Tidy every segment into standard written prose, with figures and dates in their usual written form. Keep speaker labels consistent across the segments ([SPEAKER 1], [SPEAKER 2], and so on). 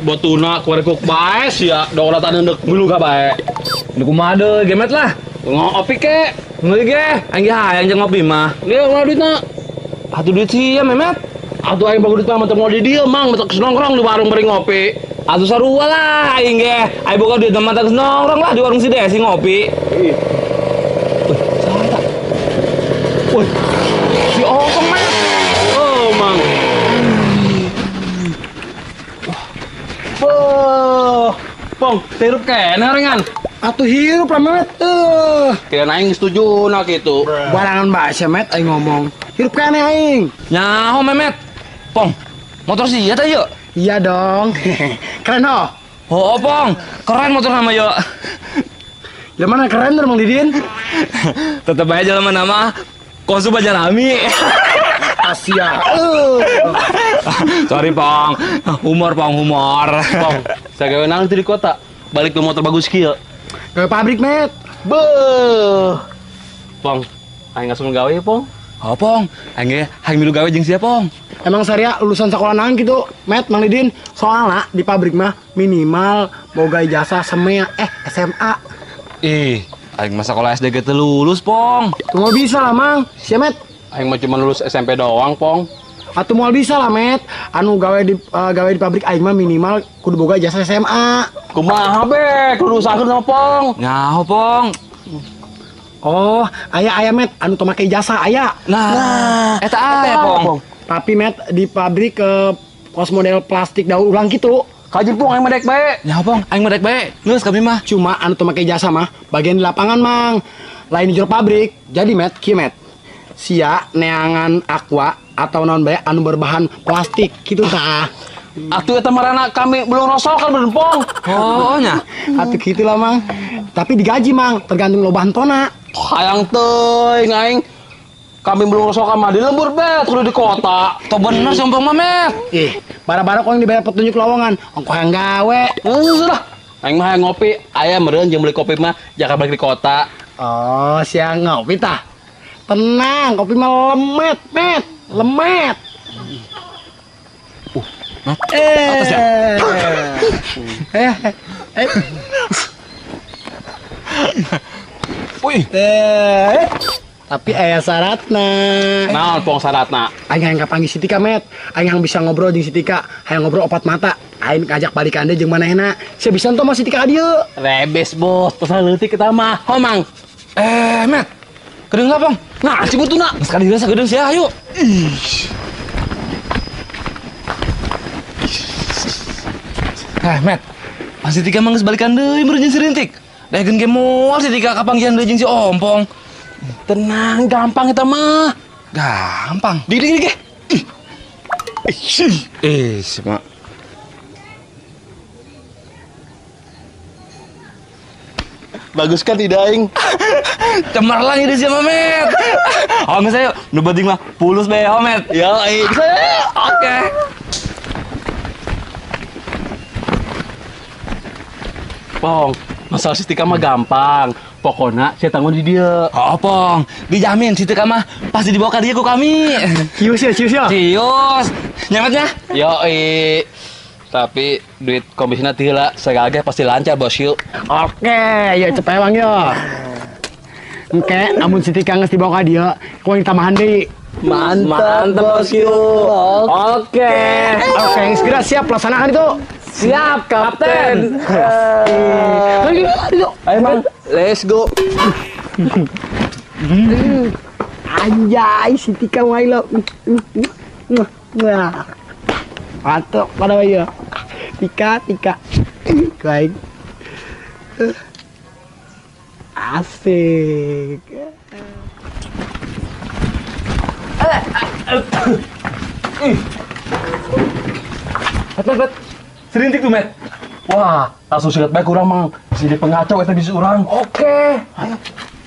[SPEAKER 1] botuna kurekuk bae sia dongolatan neuk milu ka bae.
[SPEAKER 2] Nu kumaha deui gemet lah.
[SPEAKER 1] Ngopi ke?
[SPEAKER 2] Ngeuli ge, aing ge hayang jeung ngopi mah.
[SPEAKER 1] Dia mau duitna.
[SPEAKER 2] Atuh duit sia Memet.
[SPEAKER 1] Atuh aing bagus duit mah mau di dieu mang, meuteuk nongkrong di warung bari ngopi.
[SPEAKER 2] Atuh sarua lah aing ge. Aing boga duit mah teu nongkrong lah di warung si Desi ngopi.
[SPEAKER 1] Wih, saha eta? Wih, si Ongkong mah. Oh, mang. Pong, tirup kene ringan.
[SPEAKER 3] Atuh hirup lah Met.
[SPEAKER 1] Kira aing setuju na kitu.
[SPEAKER 3] Barangan bahasa Met aing ngomong. Hirup kene aing.
[SPEAKER 2] Nyaho Memet. Pong, motor sia teh yeuh.
[SPEAKER 3] Iya dong. Keren ho.
[SPEAKER 2] Oh, Pong, keren motor nama yeuh.
[SPEAKER 3] Ya mana keren tuh Mang Didin?
[SPEAKER 2] Tetep aja jalan nama Konsu Bajarami.
[SPEAKER 3] Asia.
[SPEAKER 2] Sorry, Pong. Humor, Pong, humor.
[SPEAKER 1] Pong, saya gawe nang di kota. Balik ke motor bagus kieu.
[SPEAKER 3] Ke pabrik Met.
[SPEAKER 1] Beuh. Pong, aing langsung gawe ya, Pong.
[SPEAKER 2] Oh, Pong. Aing ge hayang milu gawe jeung sia, Pong.
[SPEAKER 3] Emang Saria lulusan sekolah naon gitu, Met, Mang Didin. Soalnya di pabrik mah minimal boga ijazah SMA.
[SPEAKER 2] Ih, aing mah sakola SD ge teu lulus, Pong.
[SPEAKER 3] Tuh mau bisa lah Mang. Sia Met.
[SPEAKER 1] Aing mah cuma lulus SMP doang, Pong.
[SPEAKER 3] Atuh mau bisa lah Met. Anu gawe di pabrik aing mah minimal kudu boga ijazah SMA.
[SPEAKER 1] Kumaha be? Kudu usahakeun sama Pong.
[SPEAKER 2] Nyaho, Pong.
[SPEAKER 3] Oh, aya Met, anu teu make ijazah aya.
[SPEAKER 2] Nah, eta aya, Pong.
[SPEAKER 3] Tapi Met di pabrik kos model plastik daur ulang gitu.
[SPEAKER 1] Kajil Pong aing mah dek bae.
[SPEAKER 2] Nyaho, Pong. Aing mah rek bae. Geus kami mah.
[SPEAKER 3] Cuma anu teu make ijazah mah bagian di lapangan Mang. Lain di jero pabrik. Jadi Met, kieu Met. Sia neangan aqua atau naon bae anu berbahan plastik gitu tah.
[SPEAKER 1] Atuh eta marana kami belum rosokan bener Pong.
[SPEAKER 2] Oh, nya.
[SPEAKER 3] Atuh kitu lah Mang. Tapi digaji Mang, tergantung loba hantona.
[SPEAKER 1] Hayang teuing aing. Kami belum rosokan mah di lembur be, kudu di kota.
[SPEAKER 2] Teu bener si Ompong mah, Met.
[SPEAKER 3] Bara-bara kok yang dibayar petunjuk lowongan, ongko yang gawe.
[SPEAKER 1] Sudah. Aing mah hayang ngopi, aya meureun jeung beli kopi mah jaka balik di kota.
[SPEAKER 3] Oh, siang ngopi tah. Tenang, kopi mah lemet, Met. Lemet.
[SPEAKER 2] Atas ya? Wih.
[SPEAKER 3] Tapi aya syaratna.
[SPEAKER 1] Naon Pong syaratna?
[SPEAKER 3] Aing hayang kapanggih si Tika, Met. Aing hayang bisa ngobrol jeung si Tika, hayang ngobrol opat mata. Aing ngajak balikan deui jeung manehna. Sia bisa ento mah si Tika ka dieu.
[SPEAKER 1] Rebes bos, terus leutik kita mah. Homang.
[SPEAKER 2] Met. Kedeung Pong.
[SPEAKER 1] Nah, si butuna.
[SPEAKER 2] Geus ka dira sagedeung sia, ayo. Met. Pasti Tika mah geus balikan deui meureun jeung si Rintik. Daegeun ge moal si Tika kapanggihan deui jeung si Ompong.
[SPEAKER 1] Tenang, gampang kita mah.
[SPEAKER 2] Gampang.
[SPEAKER 1] Digi.
[SPEAKER 2] Si Mak.
[SPEAKER 1] Bagus kan tidak aing?
[SPEAKER 2] Cemerlang ide si Met. Oh, geus ayo. Nu penting mah pulus be, Met.
[SPEAKER 1] Ya, aing.
[SPEAKER 2] Oke.
[SPEAKER 1] Pong, masalah si Tika mah gampang. Pokoknya saya tanggung di dia.
[SPEAKER 2] Oh, Pong. Dijamin si Tika mah pasti dibawa ka dia ku kami.
[SPEAKER 3] Cius ya.
[SPEAKER 2] Cius. Nyametnya?
[SPEAKER 1] Yoi. Tapi duit komisinya tila segala pasti lancar bos yuk.
[SPEAKER 3] Oke, ya cepet Bang yo. Engke, amun si Tika geus dibawa ka dieu, ku yang tambahan deui.
[SPEAKER 1] Mantap bos yuk.
[SPEAKER 3] Oke, segera siap laksanakan itu.
[SPEAKER 2] Siap, Kapten.
[SPEAKER 3] Ayo,
[SPEAKER 1] Mang, let's go.
[SPEAKER 3] anjay, si Tika mah lo. Wah. Mantap, pada ya. Tika. Baik. Asik.
[SPEAKER 1] Bet. Serintik tuh, Met. Wah, langsung sikat baik kurang, Mang. Bisa jadi pengacau, eta bisa urang.
[SPEAKER 2] Oke. Ayo.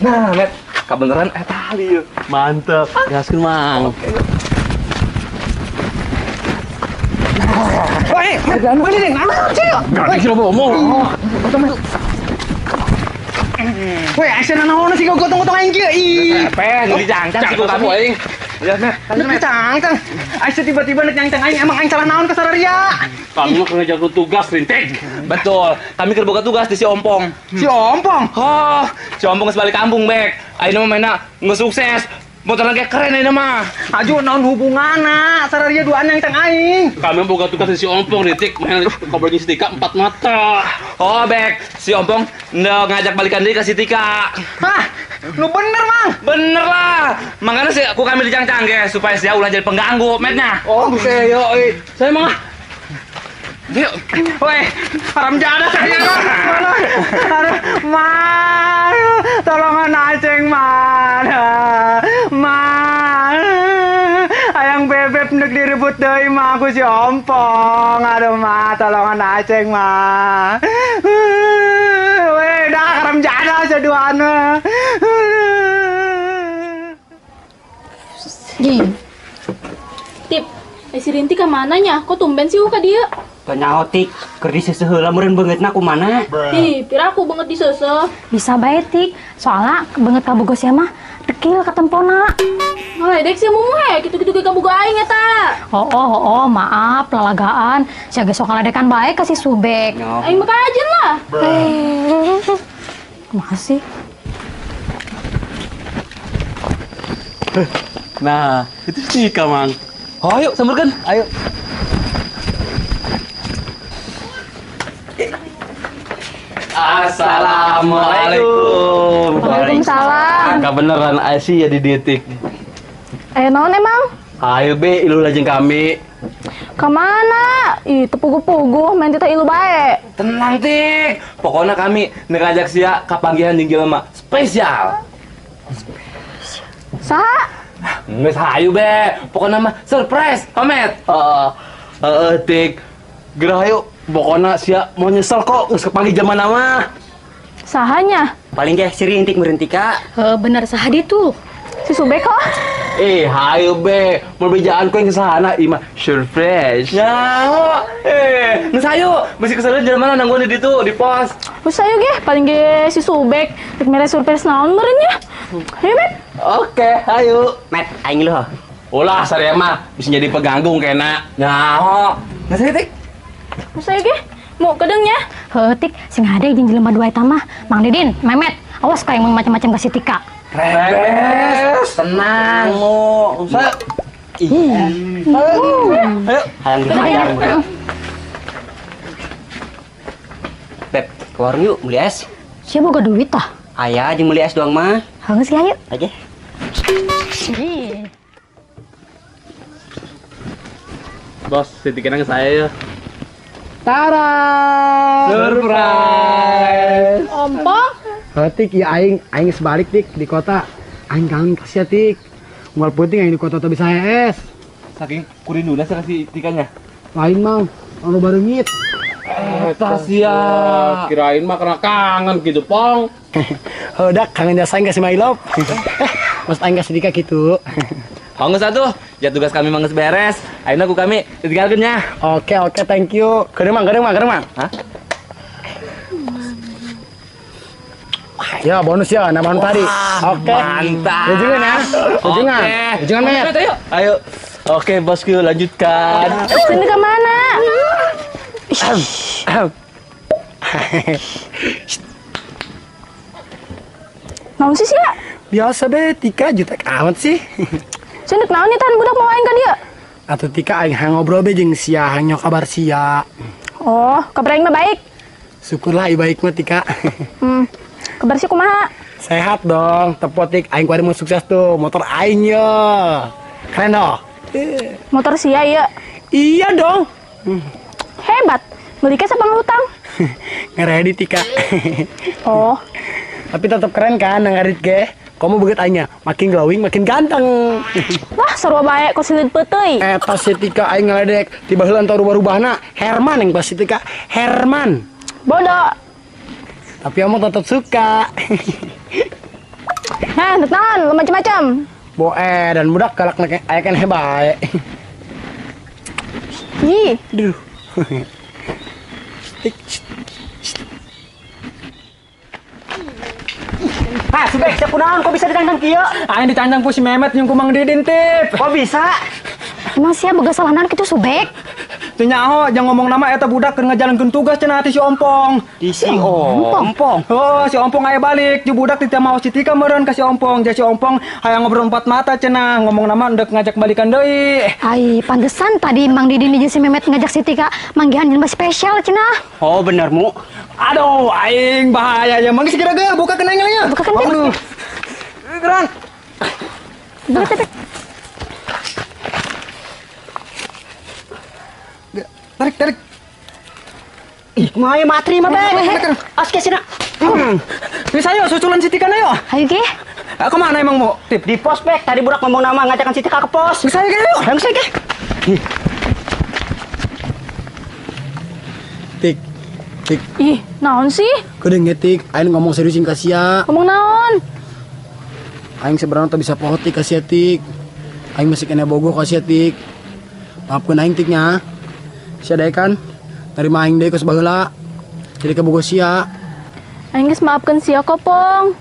[SPEAKER 2] Nah, Met. Kabeneran eta ali.
[SPEAKER 1] Mantep. Gaskeun, Mang. Oke.
[SPEAKER 3] Woi, mana nih? Mana sih?
[SPEAKER 1] Gak kira ngomong.
[SPEAKER 3] Woi, action naon sih kau gotong-gotong aing kieu? Ih.
[SPEAKER 2] Pen, dijangcan sih ku kami. Ya, Met.
[SPEAKER 3] Cang. Aing tiba-tiba nek nyang aing emang aing salah naon ka sararia.
[SPEAKER 1] Kamu kena jago tugas, Rintik.
[SPEAKER 2] Betul. Kami keur boga tugas di si Ompong.
[SPEAKER 3] Si Ompong.
[SPEAKER 2] Oh, si Ompong geus balik kampung, Bek. Ayeuna mah mainna geus sukses. Motor lagi keren ayeuna mah.
[SPEAKER 3] Aju naon hubunganna sararia duaan yang tang aing.
[SPEAKER 1] Kami boga tugas di si Ompong, Rintik. Main ngobrolin si Tika 4 mata.
[SPEAKER 2] Oh, Bek. Si Ompong ngajak balikan diri ke si Tika.
[SPEAKER 3] Hah, lu bener mang.
[SPEAKER 2] Bener lah. Makanya sih aku kami dicang-cang ge supaya dia ulah jadi pengganggu metnya.
[SPEAKER 3] Oh, bukan yo. Saya mah.
[SPEAKER 2] Yuk.
[SPEAKER 3] Woi, haram jada saya. Aduh, man. Tolongan aceng mana. Man. Ayang bebek nek direbut deui mah aku si Ompong. Aduh, mah tolongan aceng mah. Weh, dah haram jada saduana.
[SPEAKER 4] Jing. Tip, si Rintik ke mananya? Kok tumben sih ka dia?
[SPEAKER 5] Tanya otik, kerdi seseheula meureun beungeutna kumaha?
[SPEAKER 4] Ih, pira aku banget di sese.
[SPEAKER 6] Bisa bae Tik, soalnya banget kabogos ya mah dekil katempona.
[SPEAKER 4] Ngeledek sih mumu gitu-gitu ge kaboga aing eta.
[SPEAKER 6] Oh, maaf lalagaan. Siaga sok ngaledekan bae ka si Subek.
[SPEAKER 4] Aing mah kajen lah.
[SPEAKER 6] Makasih.
[SPEAKER 1] Nah, itu si Tika, Mang.
[SPEAKER 2] Oh, ayo samberkan.
[SPEAKER 3] Ayo.
[SPEAKER 2] Assalamualaikum.
[SPEAKER 6] Waalaikumsalam.
[SPEAKER 1] Kebenaran Asia di detik.
[SPEAKER 6] Naon emang?
[SPEAKER 1] Ayo be, ilu lajeng kami.
[SPEAKER 6] Kemana? Ih, tepugu-pugu, main tita ilu bae.
[SPEAKER 2] Tenang, Tik. Pokoknya kami ngajak sia kapanggihan jeung jelema spesial.
[SPEAKER 6] Saha?
[SPEAKER 2] Geus hayu be. Pokoknya mah surprise, pamet.
[SPEAKER 1] Tik. Gerah yuk. Pokoknya sia mau nyesel kok geus kepanggih zaman nama.
[SPEAKER 6] Sahanya?
[SPEAKER 5] Paling ge si Rintik meureun Tika.
[SPEAKER 6] Bener saha ditu. Si Subek kok?
[SPEAKER 1] Hayu be, mau bejaan kau yang kesana, ima surprise.
[SPEAKER 2] Ya, geus hayu. Mesti kesalahan jalan mana nangguan di ditu, di pos.
[SPEAKER 6] Wes ayo ge, paling ge si Subek rek mere surprise naon meureun nya. Ayo, Bet.
[SPEAKER 1] Oke, ayo.
[SPEAKER 5] Met, aing lu.
[SPEAKER 1] Ulah, saya mah bisa jadi peganggung kena.
[SPEAKER 2] Nyaho. Geus hayu, Tik.
[SPEAKER 6] Wes ayo ge. Mau kedeng nya. Tik, sing hade jeung jelema dua eta mah Mang Didin, Memet. Awas ka yang macam-macam ka si Tika.
[SPEAKER 2] Rebes, tenang, Mo. Saya
[SPEAKER 5] Hayang dihayang. Beb, ke warung yuk, beli es.
[SPEAKER 6] Sia boga duit tah.
[SPEAKER 5] Aya jeung beli es doang mah.
[SPEAKER 6] Hangeus ge ayo.
[SPEAKER 5] Aja.
[SPEAKER 1] Bos, titipin ke saya ya.
[SPEAKER 3] Tara.
[SPEAKER 1] Surprise.
[SPEAKER 4] Ompong,
[SPEAKER 3] Tik ya aing sebalik Tik di kota. Aing kangen kasih Tik. Mual penting aing di kota teu bisa es.
[SPEAKER 2] saking kurindunya saya kasih tikanya.
[SPEAKER 3] Lain mang, anu baru ngit.
[SPEAKER 2] Tasia.
[SPEAKER 1] Kirain mah karena kangen gitu, Pong.
[SPEAKER 3] Udah kangen jasa aing kasih my love. Mas aing kasih Tika gitu.
[SPEAKER 2] Hongos atuh, ya tugas kami manges beres. Ayeuna ku kami ditinggalkeun nya.
[SPEAKER 3] Oke, thank you. Kereng mang.
[SPEAKER 2] Hah?
[SPEAKER 3] Ya bonus ya, nambahan tadi. Oke.
[SPEAKER 2] Mantap.
[SPEAKER 3] Ujungan ya. Ujungan Met.
[SPEAKER 2] Ayo.
[SPEAKER 1] Ayo. Oke, bosku, lanjutkan.
[SPEAKER 6] Sini ke mana? Naon sih sia?
[SPEAKER 3] Biasa be, Tika jutek amat sih.
[SPEAKER 6] Sini naon nih tan budak mau aing ka dia?
[SPEAKER 3] Atau Tika aing hang ngobrol be jeung sia, hang nyok kabar sia.
[SPEAKER 6] Oh, kabar aing mah baik.
[SPEAKER 3] Syukurlah ieu baik mah Tika.
[SPEAKER 6] Kabar sih kumaha?
[SPEAKER 3] Sehat dong, tepotik aing kuari mau sukses tuh, motor aing ya. Keren dong.
[SPEAKER 6] Motor sia ieu.
[SPEAKER 3] Iya dong.
[SPEAKER 6] Hebat. Beli ke sabang hutang.
[SPEAKER 3] Ngeredi Tika.
[SPEAKER 6] Oh,
[SPEAKER 3] Tapi tetap keren kan ngarit ge. Kamu begitu aingnya, makin glowing, makin ganteng.
[SPEAKER 6] wah sarua bae ku silid peuteui.
[SPEAKER 3] Eta si Tika aing ngaledek, tiba heula entar rubah-rubahna Herman yang pas si Tika. Herman.
[SPEAKER 6] Bodoh.
[SPEAKER 3] Tapi kamu tetap suka.
[SPEAKER 6] Heh, naon lu macam-macam.
[SPEAKER 3] Boe dan budak galak nek aya kan hebae.
[SPEAKER 6] Ih,
[SPEAKER 3] Duh. Tik.
[SPEAKER 5] Ah, Subek, siapa naon kok bisa ditandang kieu?
[SPEAKER 3] Aing ditandang ku si Memet yang ku Mang Didin tip.
[SPEAKER 5] Kok bisa?
[SPEAKER 6] Emang sia boga salahan kitu subek.
[SPEAKER 3] Teu nyaho jangan ngomong nama eta budak keur ngajalankeun tugas cenah ti si Ompong.
[SPEAKER 5] Di si Ompong.
[SPEAKER 3] Oh, si Ompong aya balik. Ju budak teu mau si Tika meureun ka si Ompong. Jadi si Ompong hayang ngobrol empat mata cenah. Ngomong nama ndek ngajak balikan deui.
[SPEAKER 6] Ai, pantesan tadi Mang Didin jeung si Memet ngajak si Tika manggihan jelema spesial cenah.
[SPEAKER 5] Oh, bener mu.
[SPEAKER 3] Aduh, aing bahaya ya. Mangga segera ge buka kenangannya.
[SPEAKER 6] Buka kening.
[SPEAKER 3] Aduh. Geran.
[SPEAKER 6] Bek.
[SPEAKER 3] Tarik.
[SPEAKER 5] Ih, kumaha matri mah Bek. Aske sina.
[SPEAKER 3] Bisa yuk susulan si Tika na yuk.
[SPEAKER 6] Ayo ge.
[SPEAKER 3] Kemana emang mau? Tip.
[SPEAKER 5] Di pos Bek, tadi budak ngomong nama ngajakan si Tika ke pos.
[SPEAKER 3] Bisa yuk yuk.
[SPEAKER 5] Yang sih
[SPEAKER 3] Tik.
[SPEAKER 4] Ih, naon sih?
[SPEAKER 3] Kedeng ngetik, aing ngomong seriusin ka sia.
[SPEAKER 4] Ngomong naon?
[SPEAKER 3] Aing sebenarnya tak bisa pohon tik ka sia Tik. Aing masih kena bogoh ka sia Tik. Maafkeun aing Tiknya. Sia dae kan terima aing deui geus baheula. Jadi ke bogoh sia.
[SPEAKER 4] Aing geus maafkeun sia Kopong.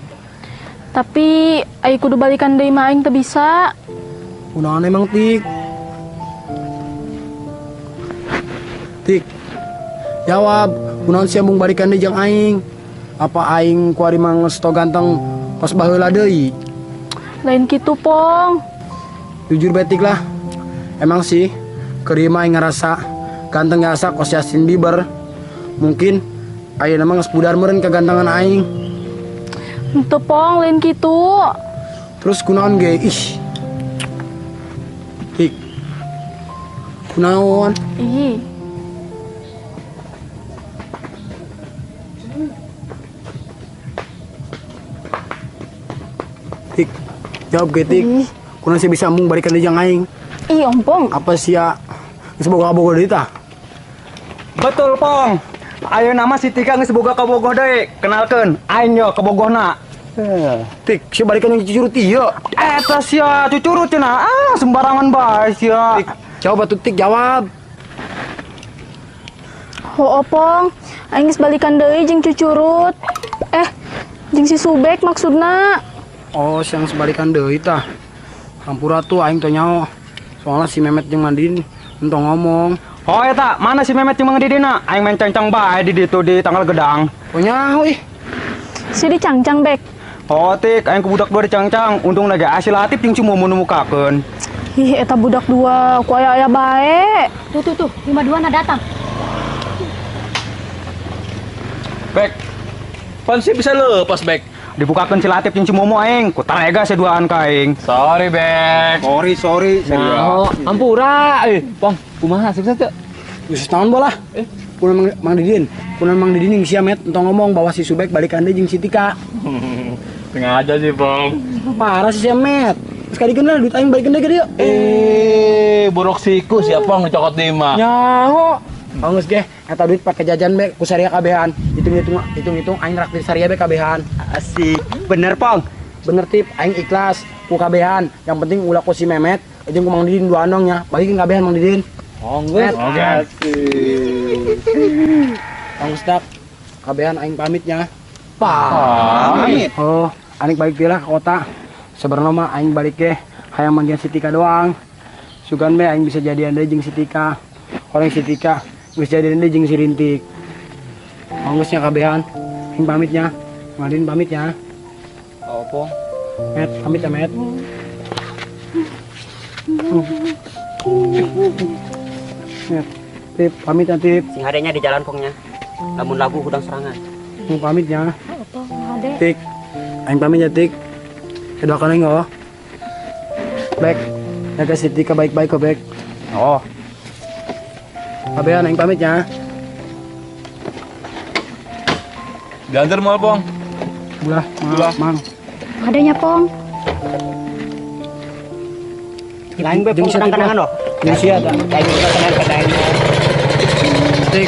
[SPEAKER 4] Tapi aing kudu balikan deui mah aing teu bisa.
[SPEAKER 3] Kunaon emang Tik? Tik. Jawab, kunaon sia mung balikan deui jeung aing? Apa aing kuari mang geus to ganteng pas baheula deui?
[SPEAKER 4] Lain kitu, Pong.
[SPEAKER 3] Jujur betik lah. Emang sih kerima aing ngerasa ganteng asa kos Justin Bieber. Mungkin ayeuna mah geus pudar meureun kagantengan aing.
[SPEAKER 4] Henteu, Pong, lain kitu.
[SPEAKER 3] Terus kunaon ge? Ih. Tik. Kunaon?
[SPEAKER 4] Ih.
[SPEAKER 3] Tik. Jawab ge Tik. Kunaon sih bisa mung balikan deui jeung aing?
[SPEAKER 4] Ih, Ompong.
[SPEAKER 3] Apa sia geus boga-boga deui tah?
[SPEAKER 7] Betul, Pong. Ayo nama si Tika geus boga ka Bogoh deui. Kenalkeun, aing yo ka Bogohna.
[SPEAKER 3] Tik, si balikan yang cucurut ieu.
[SPEAKER 7] Eta sia cucurut cenah. Ah, sembarangan bae sia.
[SPEAKER 3] Tik, jawab atuh Tik, jawab.
[SPEAKER 4] Ho, Opong. Aing geus balikan deui jeung cucurut. Jeung si Subek maksudna.
[SPEAKER 3] Oh, siang sebalikan deui tah. Hampura tuh aing teu nyaho. Soalnya si Memet jeung Mandin entong ngomong.
[SPEAKER 7] Oh eta, mana si Memet jeung Mang Didina? Aing main cangcang bae di ditu di tanggal gedang.
[SPEAKER 3] Oh nyaho ih.
[SPEAKER 4] Si dicangcang, Bek.
[SPEAKER 7] Oh Tik, aing ku budak dua dicangcang. Untung lagi Asil Latif jeung cuma menemukakeun.
[SPEAKER 4] Ih, eta budak dua, ku aya bae.
[SPEAKER 6] Tuh, 52 na datang.
[SPEAKER 2] Bek. Pan sih bisa lepas, Bek.
[SPEAKER 7] Dibukakeun si Latif jeung Cimomo aing, ku tarega seduaan ka aing.
[SPEAKER 2] Sorry, Bek.
[SPEAKER 3] Sorry.
[SPEAKER 2] Oh, ampura. Pong, kumaha sukses teu?
[SPEAKER 3] Geus naon bola? Kunaon Mang Didin? Kunaon Mang Didin jeung sia Met entong ngomong bahwa si Subek balikan deui jeung si Tika.
[SPEAKER 2] Sengaja sih, Pong.
[SPEAKER 3] Parah si sia Met. Sekali kenal duit aing balikan deui dia.
[SPEAKER 2] Borok siku si Pong dicokot di mah.
[SPEAKER 3] Nyaho. Geus ge, eta duit pake jajan be ku saria kabehan. Hitung-hitung aing raktir saria be kabehan.
[SPEAKER 5] Asik. Bener, Pong.
[SPEAKER 3] Bener Tip, aing ikhlas ku kabehan. Yang penting ulah ku si Memet jeung ku Mang Didin dua anongnya. Bagiin kabehan Mang Didin.
[SPEAKER 2] Onggus. Oke.
[SPEAKER 3] Kang Ustad, kabehan aing pamitnya.
[SPEAKER 2] Pamit.
[SPEAKER 3] Oh, aing balik deui lah ke kota. Sebenarnya mah aing balik ge hayang manggihan si Tika doang. Sugan be aing bisa jadian deui jeung si Tika. Orang si Tika geus jadian deui jeung si Rintik. Ongkosnya kabehan. Aing pamitnya. Malin pamitnya.
[SPEAKER 2] Opo?
[SPEAKER 3] Met, pamit ya Met. Met, Tip, pamit ya Tip.
[SPEAKER 5] Sing hadenya di jalan Pongnya. Lamun lagu hudang serangan.
[SPEAKER 3] Pamitnya.
[SPEAKER 6] Opong, ade.
[SPEAKER 3] Tik, aing pamit ya Tik. Kedoakan aing oh. Bek, jaga si Tika baik-baik kok Bek.
[SPEAKER 7] Oh,
[SPEAKER 3] Kabehan aing pamit ya.
[SPEAKER 2] Diantar mal, Pong.
[SPEAKER 3] Ulah, Mang.
[SPEAKER 6] Adanya Pong.
[SPEAKER 5] Lain be
[SPEAKER 3] Jeung
[SPEAKER 5] Pong
[SPEAKER 3] si Tika.
[SPEAKER 5] kadang-kadangan loh.
[SPEAKER 3] Jeung sia ta.
[SPEAKER 5] Aing udah kenal ka aing.
[SPEAKER 3] Tik,